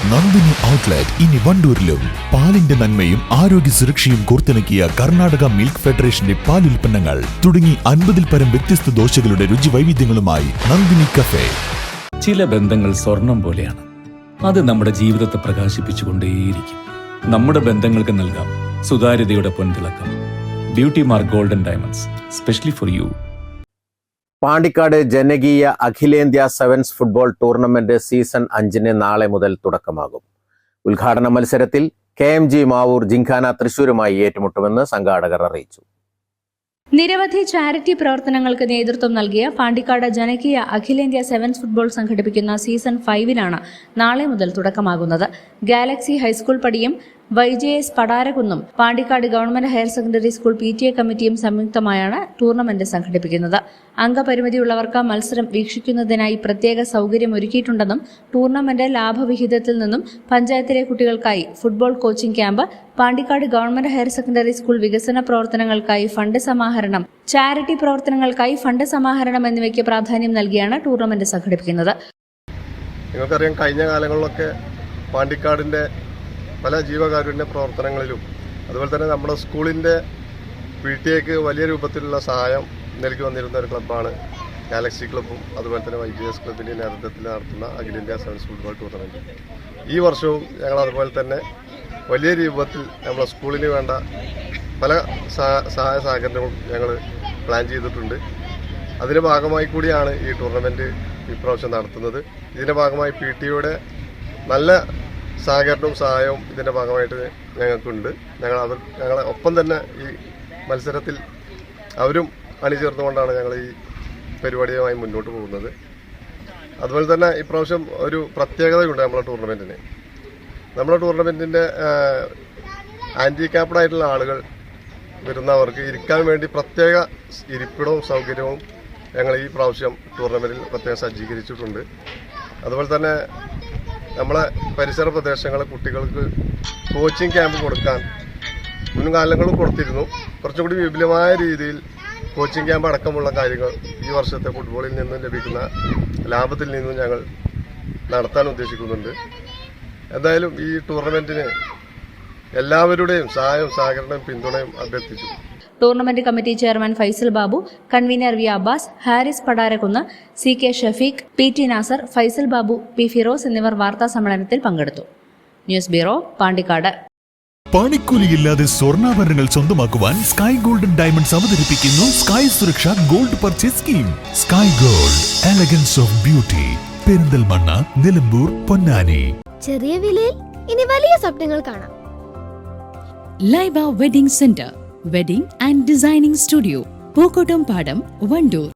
Nandini outlet ഇനി വണ്ടൂരിലും. പാലിന്റെ നന്മയും ആരോഗ്യ സുരക്ഷയും കോർത്തിണക്കിയ കർണാടക മിൽക്ക് ഫെഡറേഷന്റെ പാലുൽപ്പന്നങ്ങൾ തുടങ്ങി 50-ൽ പരം വ്യത്യസ്ത ദോശകളുടെ രുചി വൈവിധ്യങ്ങളുമായി നന്ദിനി കഫേ. ചില ബന്ധങ്ങൾ സ്വർണം പോലെയാണ്. അത് നമ്മുടെ ജീവിതത്തെ പ്രകാശിപ്പിച്ചുകൊണ്ടേയിരിക്കും. നമ്മുടെ ബന്ധങ്ങൾക്ക് നൽകാം സുതാര്യതയുടെ പൊൻതിളക്കം. Beauty mark golden diamonds, specially for you. Pandikkad ജനകീയ അഖിലേന്ത്യാ സെവൻസ് ഫുട്ബോൾ ടൂർണമെന്റ് സീസൺ 5 നാളെ മുതൽ തുടക്കമാകും. ഉദ്ഘാടന മത്സരത്തിൽ KMG മാവൂർ ജിംഖാന തൃശൂരുമായി ഏറ്റുമുട്ടുമെന്ന് സംഘാടകർ അറിയിച്ചു. നിരവധി ചാരിറ്റി പ്രവർത്തനങ്ങൾക്ക് നേതൃത്വം നൽകിയ പാണ്ടിക്കാട് ജനകീയ അഖിലേന്ത്യാ സെവൻസ് ഫുട്ബോൾ സംഘടിപ്പിക്കുന്ന സീസൺ 5 നാളെ മുതൽ തുടക്കമാകുന്നത്. ഗാലക്സി ഹൈസ്കൂൾ പടിയും YJS പടാരകുന്നും Pandikkad government higher secondary school PTA കമ്മിറ്റിയും സംയുക്തമായാണ് ടൂർണമെന്റ് സംഘടിപ്പിക്കുന്നത്. അംഗപരിമിതിയുള്ളവർക്ക് മത്സരം വീക്ഷിക്കുന്നതിനായി പ്രത്യേക സൗകര്യം ഒരുക്കിയിട്ടുണ്ടെന്നും ടൂർണമെന്റ് ലാഭവിഹിതത്തിൽ നിന്നും പഞ്ചായത്തിലെ കുട്ടികൾക്കായി football coaching camp, Pandikkad government higher secondary school വികസന പ്രവർത്തനങ്ങൾക്കായി ഫണ്ട് സമാഹരണം, ചാരിറ്റി പ്രവർത്തനങ്ങൾക്കായി ഫണ്ട് സമാഹരണം എന്നിവയ്ക്ക് പ്രാധാന്യം നൽകിയാണ് ടൂർണമെന്റ് സംഘടിപ്പിക്കുന്നത്. നിങ്ങൾക്കറിയാം, കഴിഞ്ഞ കാലങ്ങളിലൊക്കെ പാണ്ടിക്കാടിൻ്റെ പല ജീവകാരുണ്യ പ്രവർത്തനങ്ങളിലും അതുപോലെ തന്നെ നമ്മുടെ സ്കൂളിൻ്റെ PTAക്ക് വലിയ രൂപത്തിലുള്ള സഹായം നൽകി വന്നിരുന്ന ഒരു ക്ലബ്ബാണ് ഗാലക്സി ക്ലബ്ബും അതുപോലെ തന്നെ YJS ക്ലബിൻ്റെ നേതൃത്വത്തിൽ നടത്തുന്ന അഖിലേന്ത്യാ സെവൻസ് ഫുട്ബോൾ ടൂർണമെൻറ്റ്. ഈ വർഷവും ഞങ്ങൾ അതുപോലെ തന്നെ വലിയ രൂപത്തിൽ നമ്മുടെ സ്കൂളിന് വേണ്ട പല സഹായ സഹകരണങ്ങളും ഞങ്ങൾ പ്ലാൻ ചെയ്തിട്ടുണ്ട്. അതിൻ്റെ ഭാഗമായി കൂടിയാണ് ഈ ടൂർണമെൻറ്റ് ഇപ്രാവശ്യം നടത്തുന്നത്. ഇതിൻ്റെ ഭാഗമായി PTAയുടെ നല്ല സഹകരണവും സഹായവും ഇതിൻ്റെ ഭാഗമായിട്ട് ഞങ്ങൾക്കുണ്ട്. ഞങ്ങളെ ഒപ്പം തന്നെ ഈ മത്സരത്തിൽ അവരും അണിചേർന്നുകൊണ്ടാണ് ഞങ്ങൾ ഈ പരിപാടിയുമായി മുന്നോട്ട് പോകുന്നത്. അതുപോലെ തന്നെ ഇപ്രാവശ്യം ഒരു പ്രത്യേകതയുണ്ട് നമ്മുടെ ടൂർണമെൻറ്റിന്. നമ്മുടെ ടൂർണമെൻറ്റിൻ്റെ ഹാൻഡിക്യാപ്ഡായിട്ടുള്ള ആളുകൾ വരുന്നവർക്ക് ഇരിക്കാൻ വേണ്ടി പ്രത്യേക ഇരിപ്പിടവും സൗകര്യവും ഞങ്ങൾ ഈ പ്രാവശ്യം ടൂർണമെൻറ്റിൽ പ്രത്യേകം സജ്ജീകരിച്ചിട്ടുണ്ട്. അതുപോലെ തന്നെ നമ്മളെ പരിസര പ്രദേശങ്ങളിലെ കുട്ടികൾക്ക് കോച്ചിങ് ക്യാമ്പ് കൊടുക്കാൻ മുൻകാലങ്ങളും കൊടുത്തിരുന്നു. കുറച്ചും കൂടി വിപുലമായ രീതിയിൽ കോച്ചിങ് ക്യാമ്പ് അടക്കമുള്ള കാര്യങ്ങൾ ഈ വർഷത്തെ ഫുട്ബോളിൽ നിന്നും ലഭിക്കുന്ന ലാഭത്തിൽ നിന്നും ഞങ്ങൾ നടത്താൻ ഉദ്ദേശിക്കുന്നുണ്ട്. എന്തായാലും ഈ ടൂർണമെൻറ്റിന് എല്ലാവരുടെയും സഹായവും സഹകരണവും പിന്തുണയും അഭ്യർത്ഥിച്ചു. Tournament committee chairman Faisal Babu, convener V Abbas, Haris Padarakkunnu, CK Shafeeq, PT Nasser, Faisal Babu, P Firoz എന്നിവർ വാർത്താ സമ്മേളനത്തിൽ പങ്കെടുത്തു. News bureau, Pandikkad. പണിക്കൂലിയില്ലാതെ സ്വർണ്ണാഭരണങ്ങൾ സ്വന്തമാക്കുവാൻ സ്കൈ ഗോൾഡൻ ഡയമണ്ട്സ് അവതരിപ്പിക്കുന്നു sky Suraksha gold purchase scheme. Sky gold, elegance of beauty, Perinthalmanna, Nilambur, Ponnani. ചെറിയ വിലയിൽ ഇനി വലിയ സ്വപ്നങ്ങൾ കാണാം. Laiba wedding centre, wedding and designing studio, Pookkottam Padam, Wandoor.